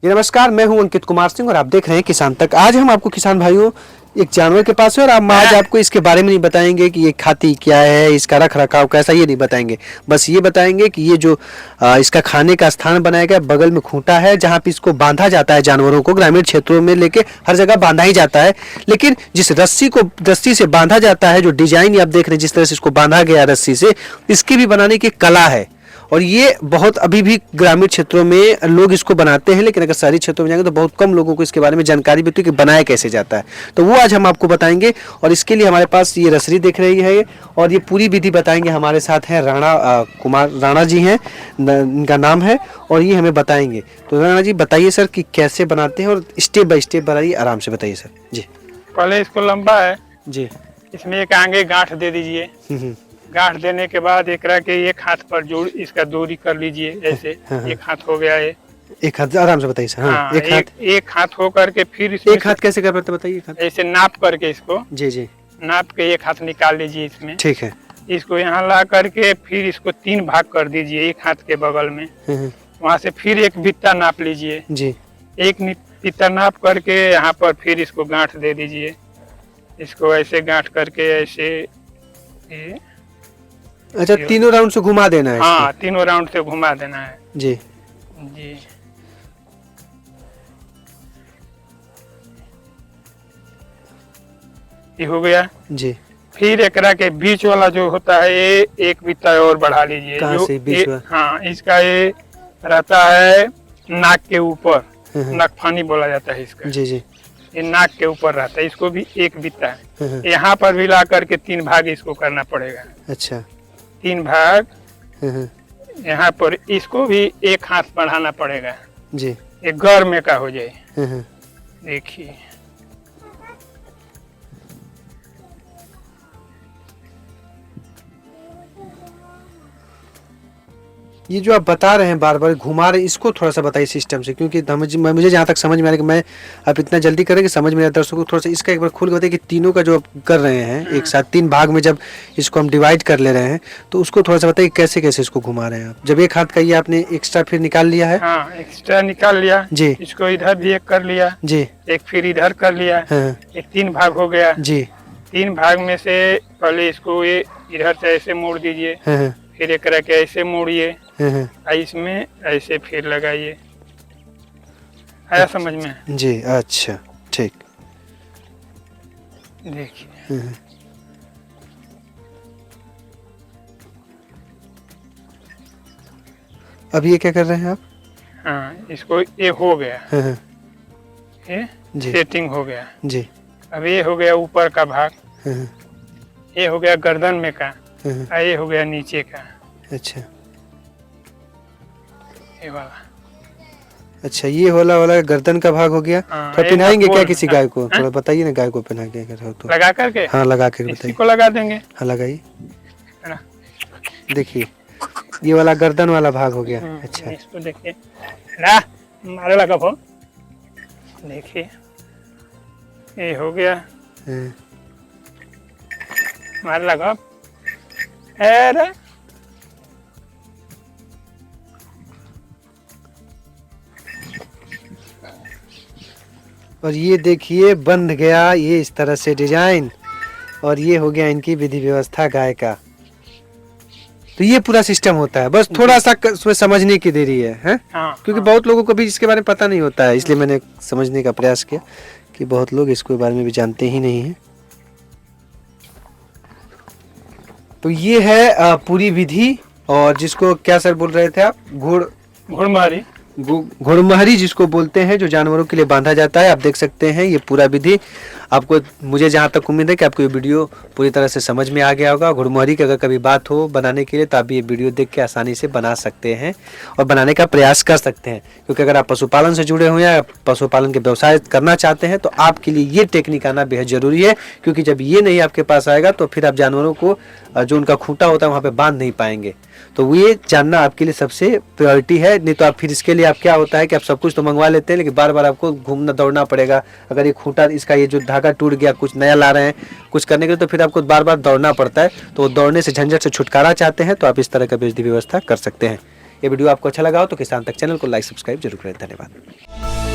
जी नमस्कार, मैं हूं अंकित कुमार सिंह और आप देख रहे हैं किसान तक। आज हम आपको किसान भाइयों एक जानवर के पास है और हम आज आपको इसके बारे में नहीं बताएंगे कि ये खाती क्या है, इसका रख रखाव कैसा, ये नहीं बताएंगे। बस ये बताएंगे कि ये जो इसका खाने का स्थान बनाया गया, बगल में खूंटा है जहाँ पे इसको बांधा जाता है। जानवरों को ग्रामीण क्षेत्रों में लेके हर जगह बांधा ही जाता है, लेकिन जिस रस्सी से बांधा जाता है, जो डिजाइन आप देख रहे हैं जिस तरह से इसको बांधा गया रस्सी से, इसकी भी बनाने की कला है। और ये बहुत अभी भी ग्रामीण क्षेत्रों में लोग इसको बनाते हैं, लेकिन अगर शहरी क्षेत्रों में जाएंगे तो बहुत कम लोगों को इसके बारे में जानकारी भी होती है कि बनाया कैसे जाता है। तो वो आज हम आपको बताएंगे और इसके लिए हमारे पास ये रसरी दिख रही है और ये पूरी विधि बताएंगे। हमारे साथ हैं राणा जी हैं, इनका नाम है, और ये हमें बताएंगे। तो राणा जी बताइए सर कि कैसे बनाते हैं और स्टेप बाय स्टेप बताइए, आराम से बताइए सर जी। पहले इसको लंबा है जी, इसमें एक आगे गांठ दे दीजिए। गांठ देने के बाद एक के एक हाथ पर जोड़ इसका दूरी कर लीजिए। ऐसे एक हाथ हो गया है, एक हाथ आराम से बताइए सर। हाँ, एक हाथ हो करके फिर इसमें एक हाथ कैसे कर पाते बताइए। ऐसे नाप करके इसको जी नाप के एक हाथ निकाल लीजिए इसमें। ठीक है। इसको यहाँ ला करके फिर इसको 3 भाग कर दीजिए एक हाथ के बगल में। वहाँ से फिर एक बित्ता नाप लीजिए जी। एक बित्ता नाप करके यहाँ पर फिर इसको गांठ दे दीजिए। इसको ऐसे गांठ करके ऐसे अच्छा, तीनों राउंड से घुमा देना है। हाँ, तीनों राउंड से घुमा देना है जी जी। ये हो गया जी। फिर एकरा के बीच वाला जो होता है ये एक बित्ता और बढ़ा लीजिए। कहाँ से बीच वाला? हाँ, इसका ये रहता है नाक के ऊपर, नाकफानी बोला जाता है इसका जी जी। ये नाक के ऊपर रहता है, इसको भी एक बित्ता है। यहाँ पर भी ला करके 3 भाग इसको करना पड़ेगा। अच्छा, 3 भाग यहाँ पर इसको भी एक हाथ बढ़ाना पड़ेगा जी। एक घर में का हो जाए। देखिए ये जो आप बता रहे हैं बार बार घुमा रहे हैं, इसको थोड़ा सा बताइए सिस्टम से, क्योंकि मुझे जहाँ तक समझ में आ रहा है कि मैं आप इतना जल्दी करें कि समझ में आया। दर्शकों को थोड़ा सा इसका एक बार खुल के बताइए कि तीनों का जो आप कर रहे हैं एक साथ 3 भाग में जब इसको हम डिवाइड कर ले रहे हैं, तो उसको थोड़ा सा बताइए कैसे कैसे इसको घुमा रहे हैं आप। जब एक हाथ का ये आपने एक्स्ट्रा फिर निकाल लिया है। हाँ, एक्स्ट्रा निकाल लिया जी। इसको इधर भी एक कर लिया जी, एक फिर इधर कर लिया। एक 3 भाग हो गया जी। 3 भाग में से पहले इसको ये इधर से ऐसे मोड़ दीजिए, फिर एक के ऐसे मोड़िए, इसमें ऐसे फिर लगाइए। आया समझ में जी? अच्छा ठीक। देखिए अब ये क्या कर रहे हैं आप? हाँ, इसको ये हो गया, ये सेटिंग हो गया जी। अब ये हो गया ऊपर का भाग, ये हो गया गर्दन में का, ये हो गया नीचे का। अच्छा, ये वाला। अच्छा, ये वाला गर्दन का भाग हो गया। तो पहनाएंगे क्या किसी गाय को? थोड़ा बताइए ना, गाय को पहना के अगर हो तो। लगा करके? हाँ, लगा के बताइए। इसको लगा देंगे। हाँ, लगाइए। देखिए ये वाला गर्दन वाला भाग हो गया। अच्छा, इसको देखिए ना, मारे लगा वो। देखिए ये हो गया, मारे लगा। अरे और ये देखिए बंध गया ये इस तरह से डिजाइन, और ये हो गया इनकी विधि व्यवस्था गाय का। तो ये पूरा सिस्टम होता है, बस थोड़ा सा उसमें समझने की देरी है? हाँ, क्योंकि बहुत लोगों को भी इसके बारे में पता नहीं होता है, इसलिए मैंने समझने का प्रयास किया कि बहुत लोग इसके बारे में भी जानते ही नहीं है। तो ये है पूरी विधि, और जिसको क्या सर बोल रहे थे आप? घुड़मारी, घुड़महरी जिसको बोलते हैं, जो जानवरों के लिए बांधा जाता है। आप देख सकते हैं ये पूरा विधि आपको, मुझे जहाँ तक उम्मीद है कि आपको ये वीडियो पूरी तरह से समझ में आ गया होगा। घुड़महरी की अगर कभी बात हो बनाने के लिए तो आप ये वीडियो देख के आसानी से बना सकते हैं और बनाने का प्रयास कर सकते हैं, क्योंकि अगर आप पशुपालन से जुड़े हुए हैं, पशुपालन के व्यवसाय करना चाहते हैं, तो आपके लिए ये टेक्निक आना बेहद जरूरी है। क्योंकि जब ये नहीं आपके पास आएगा तो फिर आप जानवरों को जो उनका खूंटा होता है वहाँ पे बांध नहीं पाएंगे। तो ये जानना आपके लिए सबसे प्रायोरिटी है। नहीं तो आप फिर इसके लिए आप क्या होता है कि आप सब कुछ तो मंगवा लेते हैं, लेकिन बार बार आपको घूमना दौड़ना पड़ेगा। अगर ये खूंटा इसका ये जो धागा टूट गया, कुछ नया ला रहे हैं कुछ करने के लिए, तो फिर आपको बार बार दौड़ना पड़ता है। तो दौड़ने से झंझट से छुटकारा चाहते हैं तो आप इस तरह का विधि व्यवस्था कर सकते हैं। ये वीडियो आपको अच्छा लगा हो तो किसान तक चैनल को लाइक सब्सक्राइब जरूर करें। धन्यवाद।